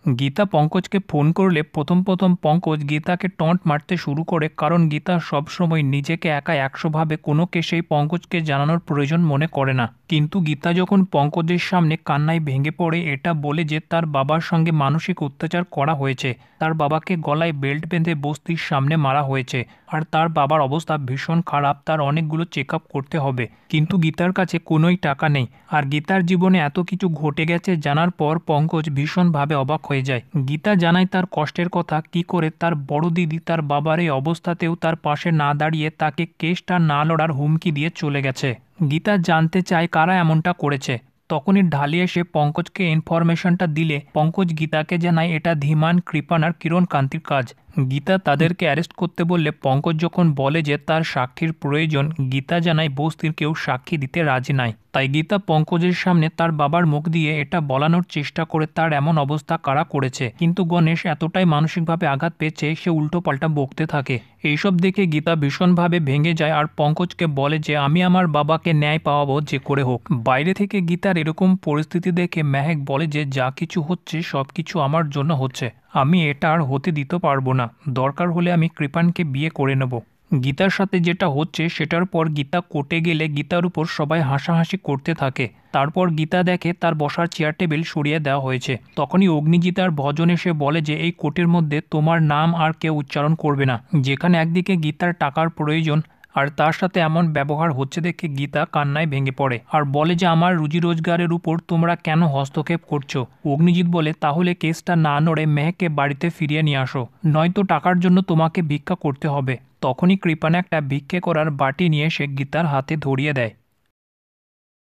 Gita পঙ্কজকে phone করলে প্রথম Pankaj গীতাকে taunt মারতে শুরু করে, কারণ গীতা সবসময় নিজেকে একা ১০০ ভাবে কোনো কেসেই পঙ্কজকে জানানোর প্রয়োজন মনে করে না। কিন্তু গীতা যখন পঙ্কজের সামনে কান্নায় ভেঙে পড়ে, এটা বলে যে তার বাবার সঙ্গে মানসিক অত্যাচার করা হয়েছে, তার বাবাকে গলায় বেল্ট বেঁধে বস্তির সামনে মারা হয়েছে, আর তার বাবার অবস্থা ভীষণ খারাপ, তার অনেকগুলো চেক আপ করতে হবে, কিন্তু গীতার কাছে কোনোই টাকা নেই। আর গীতার জীবনে এত কিছু ঘটে গেছে জানার পর পঙ্কজ ভীষণভাবে অবাক হয়ে যায়। গীতা জানায় তার কষ্টের কথা, কি করে তার বড় দিদি তার বাবার এই অবস্থাতেও তার পাশে না দাঁড়িয়ে তাকে কেসটা না লড়ার হুমকি দিয়ে চলে গেছে। গীতা জানতে চায় কারা এমনটা করেছে। তখনই ঢালি এসে পঙ্কজকে ইনফরমেশনটা দিলে পঙ্কজ গীতাকে জানায় এটা ধীমান, কৃপান আর কিরণ কান্তির কাজ। গীতা তাদেরকে অ্যারেস্ট করতে বললে পঙ্কজ যখন বলে যে তার সাক্ষীর প্রয়োজন, গীতা জানায় বস্তির কেউ সাক্ষী দিতে রাজি নাই। তাই গীতা পঙ্কজের সামনে তার বাবার মুখ দিয়ে এটা বলানোর চেষ্টা করে তার এমন অবস্থা কারা করেছে, কিন্তু গণেশ এতটাই মানসিকভাবে আঘাত পেয়েছে সে উল্টো পাল্টা বকতে থাকে। এইসব দেখে গীতা ভীষণভাবে ভেঙে যায় আর পঙ্কজকে বলে যে আমি আমার বাবাকে ন্যায় পাওয়াবো যে করে হোক। বাইরে থেকে গীতার এরকম পরিস্থিতি দেখে মেহেক বলে যে যা কিছু হচ্ছে সবকিছু আমার জন্য হচ্ছে, আমি এটা আর হতে দিতে পারবো না, দরকার হলে আমি কৃপানকে বিয়ে করে নেব। গীতার সাথে যেটা হচ্ছে সেটার পর গীতা কোর্টে গেলে গীতার উপর সবাই হাসাহাসি করতে থাকে। তারপর গীতা দেখে তার বসার চেয়ার টেবিল সরিয়ে দেওয়া হয়েছে। তখনই অগ্নিজিৎ আর ভজন এসে বলে যে এই কোর্টের মধ্যে তোমার নাম আর কেউ উচ্চারণ করবে না। যেখানে একদিকে গীতার টাকার প্রয়োজন আর তার সাথে এমন ব্যবহার হচ্ছে দেখে গীতা কান্নায় ভেঙে পড়ে আর বলে যে আমার রুজি রোজগারের উপর তোমরা কেন হস্তক্ষেপ করছো। অগ্নিজিৎ বলে তাহলে কেসটা না নড়ে মেহেককে বাড়িতে ফিরিয়ে নিয়ে আসো, নয়তো টাকার জন্য তোমাকে ভিক্ষা করতে হবে। তখনই কৃপান একটা ভিক্ষে করার বাটি নিয়ে সে গীতার হাতে ধরিয়ে দেয়।